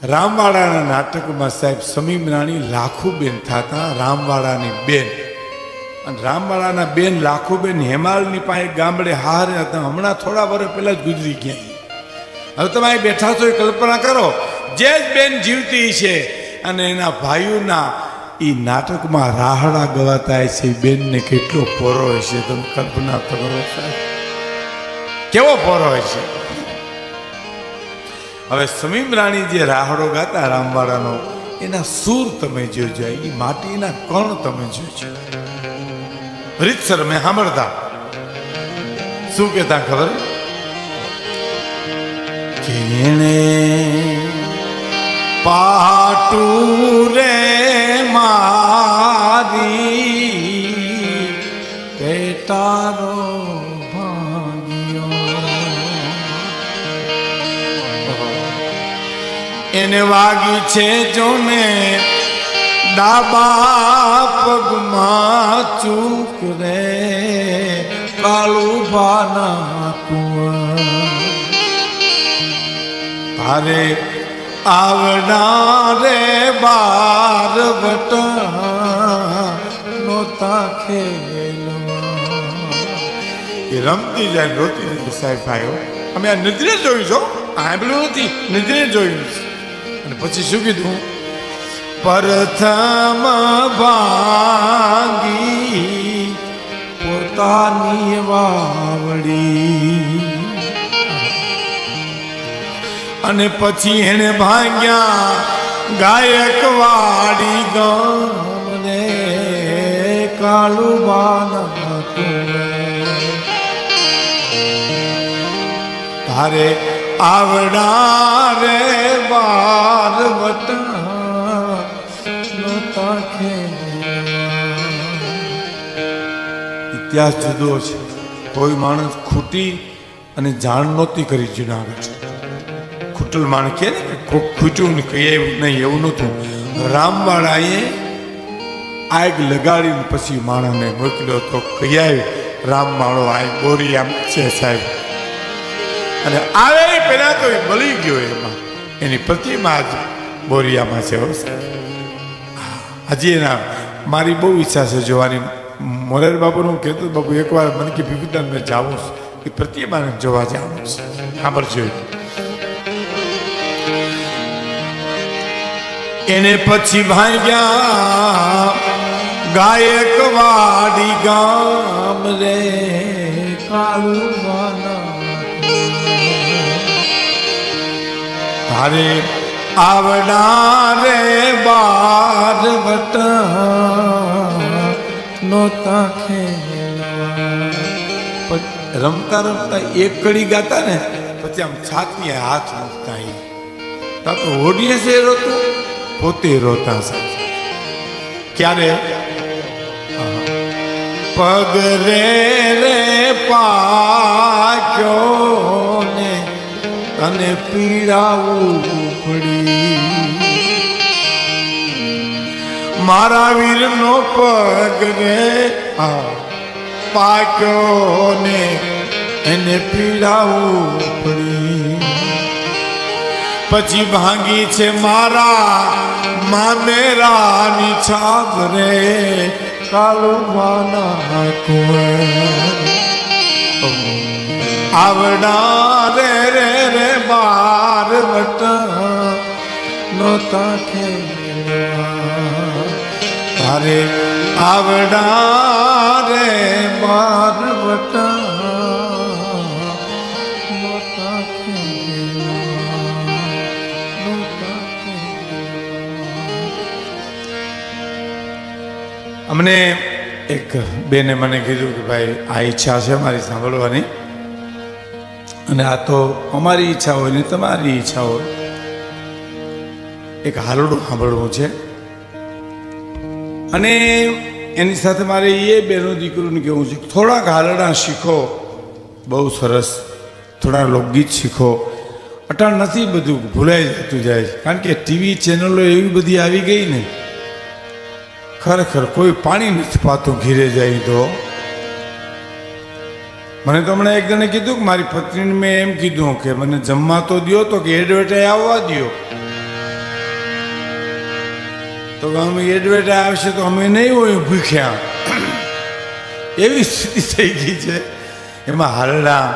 રામવાડાના નાટકમાં સાહેબ સમીમ રાણી લાખુબેન થતા રામવાડાની બેન, અને રામવાડાના બેન લાખુબેન હેમાળની પાસે ગામડે હારે હતા. હમણાં થોડા વર્ષ પહેલા જ ગુજરી ગયા. હવે તમે અહીં બેઠા છો એ કલ્પના કરો, જે જ બેન જીવતી છે અને એના ભાઈઓના એ નાટકમાં રાહડા ગવાતા છે, એ બેનને કેટલો પોરો હોય છે, તમે કલ્પના કરો સાહેબ, કેવો પોરો હોય છે. હવે સમીમ રાણી જે રાહડો ગાતા રામવાડાનો, એના સૂર તમે જોજો, એ માટીના કણ તમે જોજો. રીતસર મેં સાંભળતા શું કહેતા ખબર કે એને પાટું રે મારી પેટારો એને વાગી છે જોને ડાબા પગમાં ચૂક રે કાળું ભાના તારે આવનારે બાર વટા નોતા ખેલવા. એ રમતી જાય રોતી જાય સાહેબ ભાઈઓ. અમે આ નજરે જોયું છો, આંબલું નથી, નજરે જોયું છે. અને પછી શું કીધું? પ્રથમ ભાંગી પોતાની વાવડી, અને પછી એને ભાંગ્યા ગાયકવાડી ગામને કાળું બાના તારે આવડારે બાર વટા નોતા ખેલવા. ઇતિહાસ જુદો છે. કોઈ માણસ ખૂટી અને જાણ નહોતી કરી જુનાગઢ. ખૂટલ માણસ કે ને ખૂટ્યું ને કહીએ નહીં, એવું નહોતું. રામવાડાએ આગ લગાડીને પછી માણસને મોકલ્યો તો કહી આવી રામવાળો આ બોરી આમ છે સાહેબ. અને આવે પેલા તો એ બળી ગયો, એમાં એની પ્રતિમા જ બોરિયામાં છે. હજી એના મારી બહુ ઈચ્છા છે જોવાની. મોરાર બાપુનું હું કહેતો, બાપુ એકવાર મને કે ભીખુદાન મેં જાવું છે, એ પ્રતિમાને જોવા જવાનું છે. ખબર જોઈ એને પછી ભાગ્યા ગાયકવાડી ગામ રે કાળું તારે આવડારે બાર વટા નોતા ખેલવા. રમતા રમતા એક કડી ગાતા ને પછી આમ છાતી હાથ મૂકતા, તા તો ઓડિયન્સ એ રોતું, પોતે રોતા સાથે. ક્યારે પગ રે રે પાક્યો ને અને પીડાવું પડી, મારા વીરનો પગ રે પાક્યો ને એને પીડાવું પડી. પછી ભાંગી છે મારા મામેરાની છાપ રે કાળું માના કુંવર આવડા રે રે રે બાર વટા નોતા ખેલવા. તારે આવડા રે બાર વટા નોતા ખેલવા. અમને એક બેને મને કીધું કે ભાઈ આ ઈચ્છા છે મારી સાંભળવાની, અને આ તો અમારી ઈચ્છા હોય ને તમારી ઈચ્છા હોય, એક હાલડું સાંભળવું છે. અને એની સાથે મારે એ બેનો દીકરીને કહેવું છે, થોડાક હાલડા શીખો, બહુ સરસ. થોડા લોકગીત શીખો. અટાણ નથી, બધું ભૂલાઈ જતું જાય છે, કારણ કે ટીવી ચેનલો એવી બધી આવી ગઈ ને, ખરેખર કોઈ પાણી નથી પાતું ઘીરે જાય તો. મને તો હમણાં એક જણે કીધું કે મારી પત્નીને મેં એમ કીધું કે મને જમવા તો દો, તો કે એડવર્ટાઈઝ આવવા દો. તો અમે એડવર્ટાઈઝ આવશે તો અમે નહીં હોય ભૂખ્યા, એવી સ્થિતિ થઈ ગઈ છે. એમાં હારડા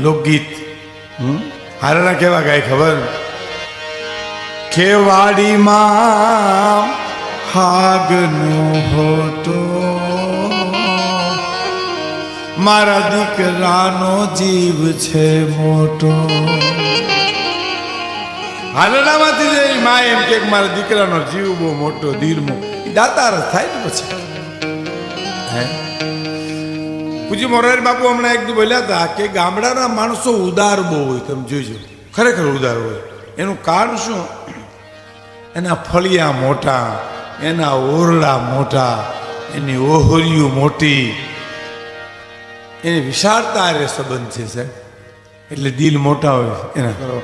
લોકગીત, હારડા કેવા ગાય ખબર? ખેવાડીમાં હાગનો હોતો, મારા દીકરાનો જીવ છે મોટો. હાલડામાંથી જ માં એમ કે મારા દીકરાનો જીવ બહુ મોટો, ધીરમો દાતાર થાય ને પછી. પૂજી મોરારી બાપુ હમણાં એક દી બોલ્યા હતા કે ગામડાના માણસો ઉદાર બહુ હોય, તમે જોઈજો, ખરેખર ઉદાર હોય. એનું કારણ શું? એના ફળિયા મોટા, એના ઓરડા મોટા, એની ઓહરીઓ મોટી, એની વિશાળતા એ સંબંધ છે સાહેબ. એટલે દિલ મોટા હોય એના કરો.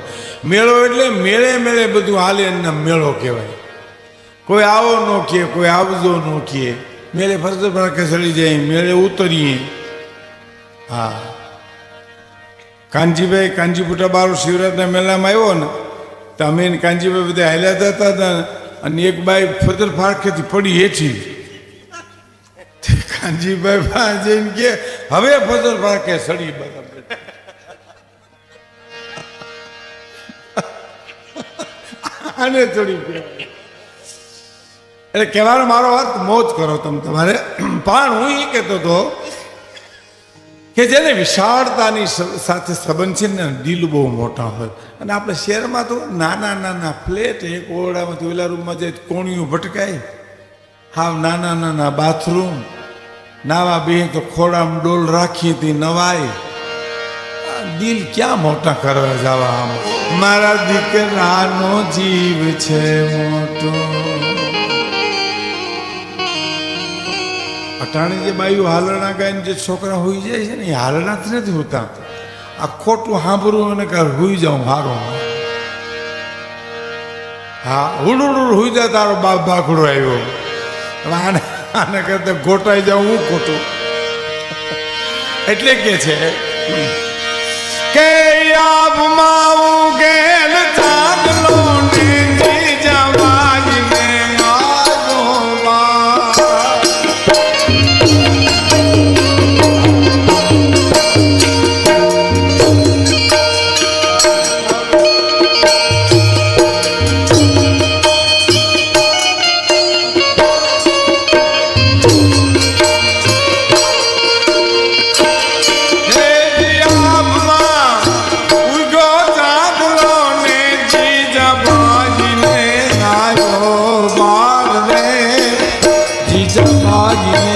મેળો એટલે મેળે મેળે બધું હાલે, એના મેળો કહેવાય. કોઈ આવો ન કહે, કોઈ આવજો ન કહે, મેળે ફરજ કે ચડી જાય, મેળે ઉતરીએ. હા, કાનજીભાઈ કાનજીપુટા બારો શિવરાજના મેળામાં આવ્યો ને, તો અમે કાનજીભાઈ બધા હાલ્યા જતા હતા, અને એક બાઈ ફજર ફાળખેથી પડી હેઠી. કાનજીભાઈ પાસે જઈને કે હવે ફજર ફાળખે સડી બરાબર. આને થોડી એટલે કહેવાનો મારો અર્થ મોજ કરો તમે તમારે. પણ હું એ કહેતો હતો કે જેને વિશાળતાની સાથે સંબંધ છે ને, દિલ બહુ મોટા હોય. અને આપણે શહેરમાં તો નાના નાના ફ્લેટ, એક ઓરડામાંથી ઓલા રૂમમાં જાય કોણીઓ ભટકાય, હાવ નાના નાના બાથરૂમ, નાવા બે તો ખોડામાં ડોલ રાખી હતી નવાય. દિલ ક્યાં મોટા કરવા જવા? આમ મારા દીકરાનો જીવ છે મોટો. અટાણી જે બાયું હાલણા ગાઈને જે છોકરા હોઈ જાય છે ને, એ હાલણાથી નથી હોતા. આ ખોટું સાંભળવું અને કાં હોઈ જાઉં હારો. હા, હુડુડ હોઈ જાય તારો બાપ બાખડો આવ્યો, આને આને કરતા ગોટાઈ જાઉં હું ખોટું. એટલે કે છે કે આબમાં ઉગેલ ચાંદલો ને જવાજને જીજા ભાગી